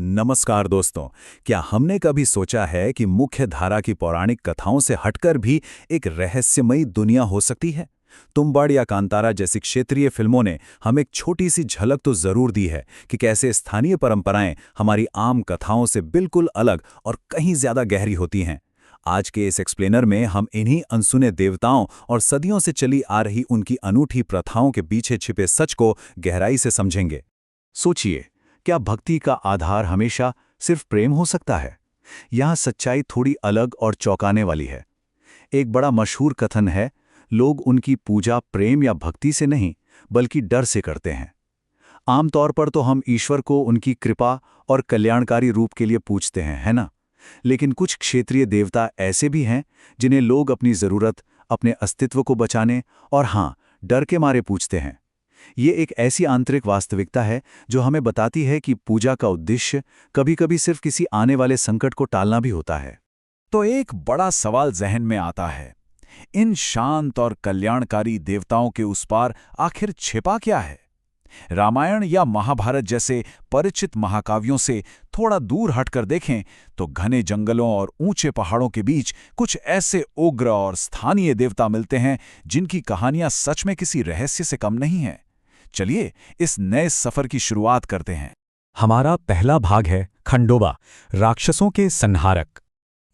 नमस्कार दोस्तों। क्या हमने कभी सोचा है कि मुख्य धारा की पौराणिक कथाओं से हटकर भी एक रहस्यमयी दुनिया हो सकती है? तुम्बाड़ या कांतारा जैसी क्षेत्रीय फिल्मों ने हमें एक छोटी सी झलक तो जरूर दी है कि कैसे स्थानीय परंपराएं हमारी आम कथाओं से बिल्कुल अलग और कहीं ज्यादा गहरी होती हैं। आज के इस एक्सप्लेनर में हम इन्हीं अनसुने देवताओं और सदियों से चली आ रही उनकी अनूठी प्रथाओं के पीछे छिपे सच को गहराई से समझेंगे। सोचिए, क्या भक्ति का आधार हमेशा सिर्फ प्रेम हो सकता है? यहाँ सच्चाई थोड़ी अलग और चौंकाने वाली है। एक बड़ा मशहूर कथन है, लोग उनकी पूजा प्रेम या भक्ति से नहीं बल्कि डर से करते हैं। आमतौर पर तो हम ईश्वर को उनकी कृपा और कल्याणकारी रूप के लिए पूजते हैं, है ना? लेकिन कुछ क्षेत्रीय देवता ऐसे भी हैं जिन्हें लोग अपनी जरूरत, अपने अस्तित्व को बचाने और हाँ, डर के मारे पूजते हैं। ये एक ऐसी आंतरिक वास्तविकता है जो हमें बताती है कि पूजा का उद्देश्य कभी-कभी सिर्फ किसी आने वाले संकट को टालना भी होता है। तो एक बड़ा सवाल जहन में आता है, इन शांत और कल्याणकारी देवताओं के उस पार आखिर छिपा क्या है? रामायण या महाभारत जैसे परिचित महाकाव्यों से थोड़ा दूर हटकर देखें तो घने जंगलों और ऊंचे पहाड़ों के बीच कुछ ऐसे उग्र और स्थानीय देवता मिलते हैं जिनकी कहानियां सच में किसी रहस्य से कम नहीं हैं। चलिए इस नए सफर की शुरुआत करते हैं। हमारा पहला भाग है खंडोबा, राक्षसों के संहारक।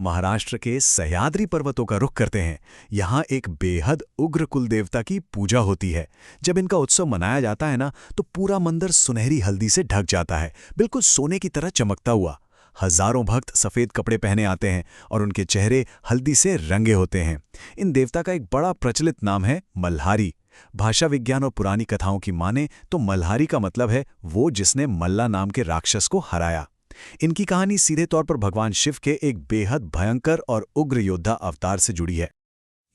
महाराष्ट्र के सह्याद्री पर्वतों का रुख करते हैं। यहाँ एक बेहद उग्र कुल देवता की पूजा होती है। जब इनका उत्सव मनाया जाता है ना, तो पूरा मंदिर सुनहरी हल्दी से ढक जाता है, बिल्कुल सोने की तरह चमकता हुआ। हजारों भक्त सफेद कपड़े पहने आते हैं और उनके चेहरे हल्दी से रंगे होते हैं। इन देवता का एक बड़ा प्रचलित नाम है मल्हारी। भाषा विज्ञान और पुरानी कथाओं की माने तो मल्हारी का मतलब है वो जिसने मल्ला नाम के राक्षस को हराया। इनकी कहानी सीधे तौर पर भगवान शिव के एक बेहद भयंकर और उग्र योद्धा अवतार से जुड़ी है।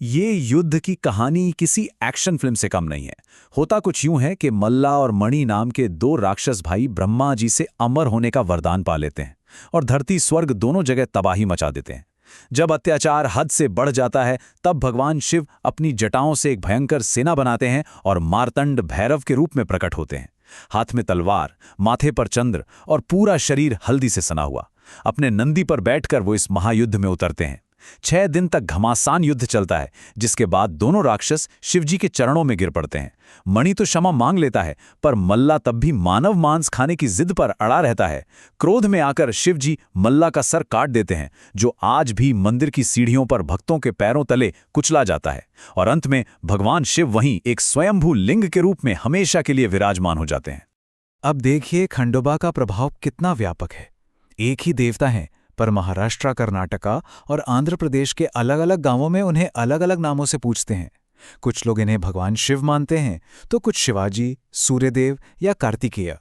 ये युद्ध की कहानी किसी एक्शन फिल्म से कम नहीं है। होता कुछ यूं है कि मल्ला और मणि नाम के दो राक्षस भाई ब्रह्मा जी से अमर होने का वरदान पा लेते हैं और धरती स्वर्ग दोनों जगह तबाही मचा देते हैं। जब अत्याचार हद से बढ़ जाता है तब भगवान शिव अपनी जटाओं से एक भयंकर सेना बनाते हैं और मार्तंड भैरव के रूप में प्रकट होते हैं। हाथ में तलवार, माथे पर चंद्र और पूरा शरीर हल्दी से सना हुआ। अपने नंदी पर बैठकर वो इस महायुद्ध में उतरते हैं। 6 दिन तक घमासान युद्ध चलता है, जिसके बाद दोनों राक्षस शिवजी के चरणों में गिर पड़ते हैं। मणि तो क्षमा मांग लेता है, पर मल्ला तब भी मानव मांस खाने की जिद पर अड़ा रहता है। क्रोध में आकर शिवजी मल्ला का सर काट देते हैं, जो आज भी मंदिर की सीढ़ियों पर भक्तों के पैरों तले कुचला जाता है। और अंत में भगवान शिव वहीं एक स्वयंभू लिंग के रूप में हमेशा के लिए विराजमान हो जाते हैं। अब देखिए खंडोबा का प्रभाव कितना व्यापक है। एक ही देवता है, पर महाराष्ट्र, कर्नाटका और आंध्र प्रदेश के अलग अलग गांवों में उन्हें अलग अलग नामों से पूजते हैं। कुछ लोग इन्हें भगवान शिव मानते हैं तो कुछ शिवाजी, सूर्यदेव या कार्तिकेय।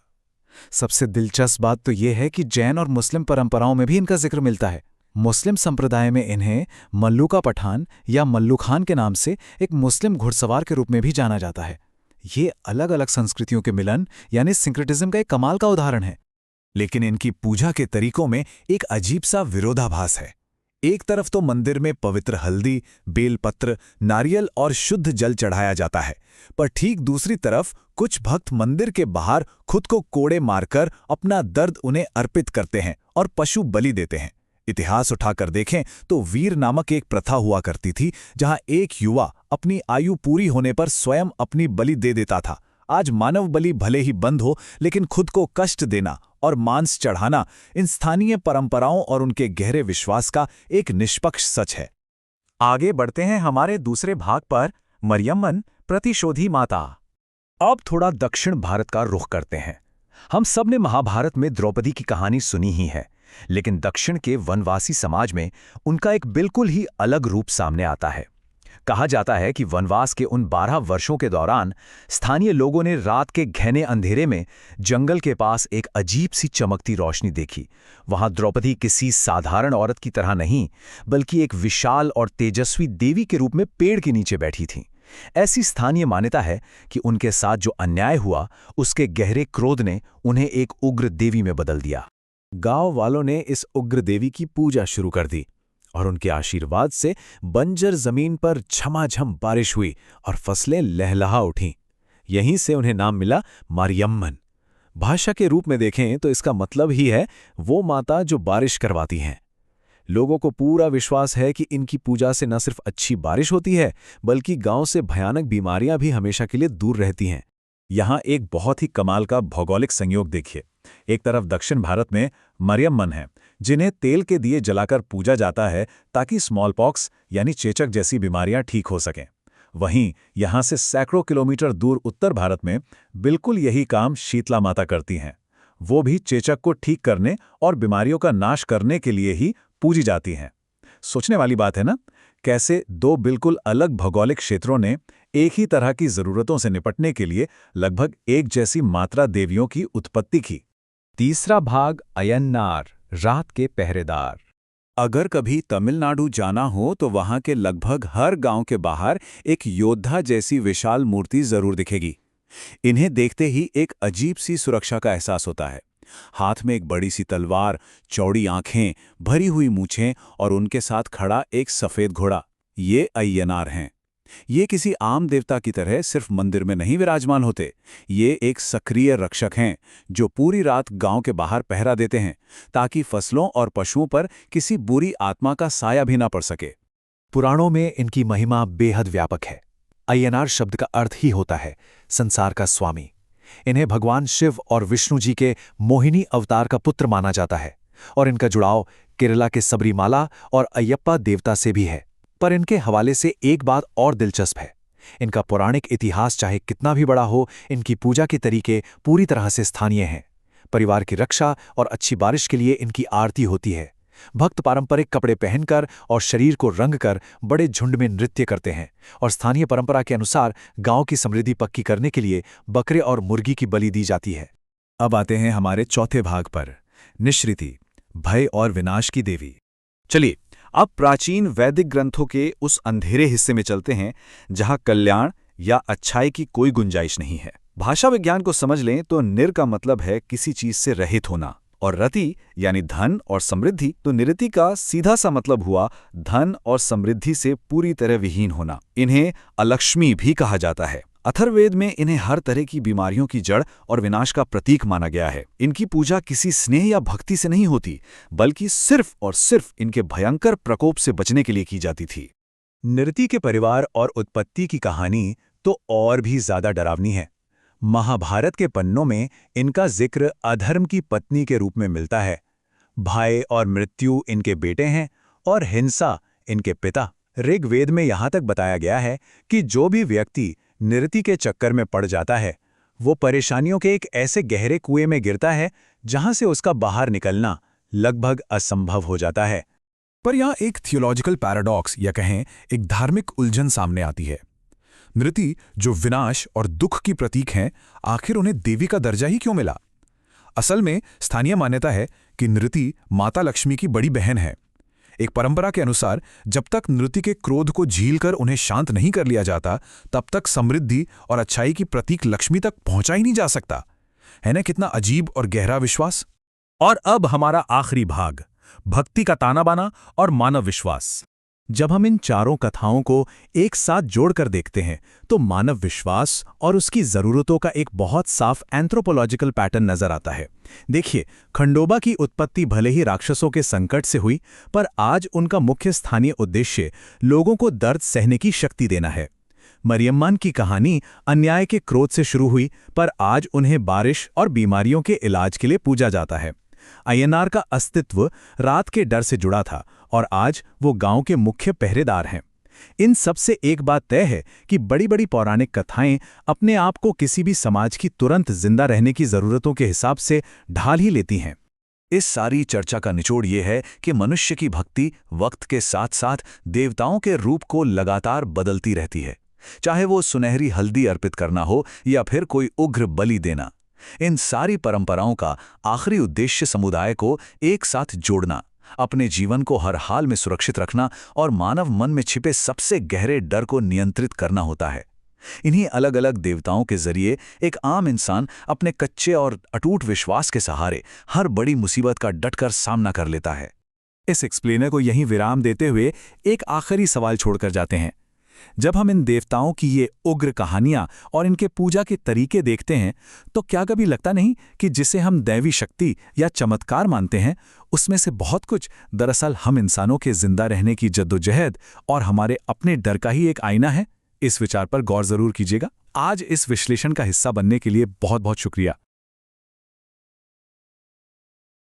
सबसे दिलचस्प बात तो यह है कि जैन और मुस्लिम परंपराओं में भी इनका जिक्र मिलता है। मुस्लिम संप्रदाय में इन्हें मल्लू का पठान या मल्लू खान के नाम से एक मुस्लिम घुड़सवार के रूप में भी जाना जाता है। ये अलग अलग संस्कृतियों के मिलन यानी सिंक्रेटिज्म का एक कमाल का उदाहरण है। लेकिन इनकी पूजा के तरीकों में एक अजीब सा विरोधाभास है। एक तरफ तो मंदिर में पवित्र हल्दी, बेलपत्र, नारियल और शुद्ध जल चढ़ाया जाता है, पर ठीक दूसरी तरफ कुछ भक्त मंदिर के बाहर खुद को कोड़े मारकर अपना दर्द उन्हें अर्पित करते हैं और पशु बलि देते हैं। इतिहास उठाकर देखें तो वीर नामक एक प्रथा हुआ करती थी, जहां एक युवा अपनी आयु पूरी होने पर स्वयं अपनी बलि दे देता था। आज मानव बलि भले ही बंद हो, लेकिन खुद को कष्ट देना और मांस चढ़ाना इन स्थानीय परंपराओं और उनके गहरे विश्वास का एक निष्पक्ष सच है। आगे बढ़ते हैं हमारे दूसरे भाग पर, मरियम्मन, प्रतिशोधी माता। अब थोड़ा दक्षिण भारत का रुख करते हैं। हम सब ने महाभारत में द्रौपदी की कहानी सुनी ही है, लेकिन दक्षिण के वनवासी समाज में उनका एक बिल्कुल ही अलग रूप सामने आता है। कहा जाता है कि वनवास के उन 12 वर्षों के दौरान स्थानीय लोगों ने रात के घने अंधेरे में जंगल के पास एक अजीब सी चमकती रोशनी देखी। वहां द्रौपदी किसी साधारण औरत की तरह नहीं, बल्कि एक विशाल और तेजस्वी देवी के रूप में पेड़ के नीचे बैठी थीं। ऐसी स्थानीय मान्यता है कि उनके साथ जो अन्याय हुआ, उसके गहरे क्रोध ने उन्हें एक उग्र देवी में बदल दिया। गांव वालों ने इस उग्र देवी की पूजा शुरू कर दी और उनके आशीर्वाद से बंजर जमीन पर झमाझम बारिश हुई और फसलें लहलहा उठीं। यहीं से उन्हें नाम मिला मरियम्मन। भाषा के रूप में देखें तो इसका मतलब ही है वो माता जो बारिश करवाती हैं। लोगों को पूरा विश्वास है कि इनकी पूजा से न सिर्फ अच्छी बारिश होती है, बल्कि गांव से भयानक बीमारियां भी हमेशा के लिए दूर रहती हैं। यहाँ एक बहुत ही कमाल का भौगोलिक संयोग देखिए। एक तरफ दक्षिण भारत में मरियम्मन हैं, जिन्हें तेल के दिए जलाकर पूजा जाता है ताकि स्मॉलपॉक्स यानी चेचक जैसी बीमारियां ठीक हो सकें। वहीं यहाँ से सैकड़ों किलोमीटर दूर उत्तर भारत में बिल्कुल यही काम शीतला माता करती हैं। वो भी चेचक को ठीक करने और बीमारियों का नाश करने के लिए ही पूजी जाती हैं। सोचने वाली बात है ना, कैसे दो बिल्कुल अलग भौगोलिक क्षेत्रों ने एक ही तरह की जरूरतों से निपटने के लिए लगभग एक जैसी मात्रा देवियों की उत्पत्ति की। तीसरा भाग, अय्यनार, रात के पहरेदार। अगर कभी तमिलनाडु जाना हो तो वहां के लगभग हर गांव के बाहर एक योद्धा जैसी विशाल मूर्ति जरूर दिखेगी। इन्हें देखते ही एक अजीब सी सुरक्षा का एहसास होता है। हाथ में एक बड़ी सी तलवार, चौड़ी आंखें, भरी हुई मूछें और उनके साथ खड़ा एक सफेद घोड़ा। ये अय्यनार हैं। ये किसी आम देवता की तरह सिर्फ मंदिर में नहीं विराजमान होते। ये एक सक्रिय रक्षक हैं जो पूरी रात गांव के बाहर पहरा देते हैं ताकि फसलों और पशुओं पर किसी बुरी आत्मा का साया भी ना पड़ सके। पुराणों में इनकी महिमा बेहद व्यापक है। अय्यनार शब्द का अर्थ ही होता है संसार का स्वामी। इन्हें भगवान शिव और विष्णु जी के मोहिनी अवतार का पुत्र माना जाता है और इनका जुड़ाव केरला के सबरीमाला और अयप्पा देवता से भी है। पर इनके हवाले से एक बात और दिलचस्प है। इनका पौराणिक इतिहास चाहे कितना भी बड़ा हो, इनकी पूजा के तरीके पूरी तरह से स्थानीय हैं। परिवार की रक्षा और अच्छी बारिश के लिए इनकी आरती होती है। भक्त पारंपरिक कपड़े पहनकर और शरीर को रंग कर बड़े झुंड में नृत्य करते हैं और स्थानीय परंपरा के अनुसार गांव की समृद्धि पक्की करने के लिए बकरे और मुर्गी की बलि दी जाती है। अब आते हैं हमारे चौथे भाग पर, निश्रिति, भय और विनाश की देवी। चलिए अब प्राचीन वैदिक ग्रंथों के उस अंधेरे हिस्से में चलते हैं जहां कल्याण या अच्छाई की कोई गुंजाइश नहीं है। भाषा विज्ञान को समझ लें तो निर का मतलब है किसी चीज से रहित होना, और रति यानी धन और समृद्धि, तो निरति का सीधा सा मतलब हुआ धन और समृद्धि से पूरी तरह विहीन होना। इन्हें अलक्ष्मी भी कहा जाता है। अथर्ववेद में इन्हें हर तरह की बीमारियों की जड़ और विनाश का प्रतीक माना गया है। इनकी पूजा किसी स्नेह या भक्ति से नहीं होती, बल्कि सिर्फ और सिर्फ इनके भयंकर प्रकोप से बचने के लिए की जाती थी। निरति के परिवार और उत्पत्ति की कहानी तो और भी ज्यादा डरावनी है। महाभारत के पन्नों में इनका जिक्र अधर्म की पत्नी के रूप में मिलता है। भय और मृत्यु इनके बेटे हैं और हिंसा इनके पिता। ऋग्वेद में यहाँ तक बताया गया है कि जो भी व्यक्ति निरति के चक्कर में पड़ जाता है वो परेशानियों के एक ऐसे गहरे कुएं में गिरता है जहां से उसका बाहर निकलना लगभग असंभव हो जाता है। पर यहाँ एक थियोलॉजिकल पैराडॉक्स या कहें एक धार्मिक उलझन सामने आती है। नृति जो विनाश और दुख की प्रतीक हैं, आखिर उन्हें देवी का दर्जा ही क्यों मिला? असल में स्थानीय मान्यता है कि नृति माता लक्ष्मी की बड़ी बहन है। एक परंपरा के अनुसार जब तक नृति के क्रोध को झीलकर उन्हें शांत नहीं कर लिया जाता, तब तक समृद्धि और अच्छाई की प्रतीक लक्ष्मी तक पहुंचा ही नहीं जा सकता। है ना कितना अजीब और गहरा विश्वास। और अब हमारा आखिरी भाग, भक्ति का ताना बाना और मानव विश्वास। जब हम इन चारों कथाओं को एक साथ जोड़कर देखते हैं तो मानव विश्वास और उसकी जरूरतों का एक बहुत साफ एंथ्रोपोलॉजिकल पैटर्न नजर आता है। देखिए, खंडोबा की उत्पत्ति भले ही राक्षसों के संकट से हुई, पर आज उनका मुख्य स्थानीय उद्देश्य लोगों को दर्द सहने की शक्ति देना है। मरियम्मान की कहानी अन्याय के क्रोध से शुरू हुई, पर आज उन्हें बारिश और बीमारियों के इलाज के लिए पूजा जाता है। अय्यनार का अस्तित्व रात के डर से जुड़ा था और आज वो गांव के मुख्य पहरेदार हैं। इन सब से एक बात तय है कि बड़ी बड़ी पौराणिक कथाएं अपने आप को किसी भी समाज की तुरंत जिंदा रहने की जरूरतों के हिसाब से ढाल ही लेती हैं। इस सारी चर्चा का निचोड़ ये है कि मनुष्य की भक्ति वक्त के साथ साथ देवताओं के रूप को लगातार बदलती रहती है, चाहे वो सुनहरी हल्दी अर्पित करना हो या फिर कोई उग्र बलि देना। इन सारी परंपराओं का आखिरी उद्देश्य समुदाय को एक साथ जोड़ना, अपने जीवन को हर हाल में सुरक्षित रखना और मानव मन में छिपे सबसे गहरे डर को नियंत्रित करना होता है। इन्हीं अलग अलग देवताओं के जरिए एक आम इंसान अपने कच्चे और अटूट विश्वास के सहारे हर बड़ी मुसीबत का डटकर सामना कर लेता है। इस एक्सप्लेनर को यहीं विराम देते हुए एक आखिरी सवाल छोड़कर जाते हैं। जब हम इन देवताओं की ये उग्र कहानियां और इनके पूजा के तरीके देखते हैं तो क्या कभी लगता नहीं कि जिसे हम दैवी शक्ति या चमत्कार मानते हैं उसमें से बहुत कुछ दरअसल हम इंसानों के जिंदा रहने की जद्दोजहद और हमारे अपने डर का ही एक आईना है? इस विचार पर गौर जरूर कीजिएगा। आज इस विश्लेषण का हिस्सा बनने के लिए बहुत बहुत शुक्रिया।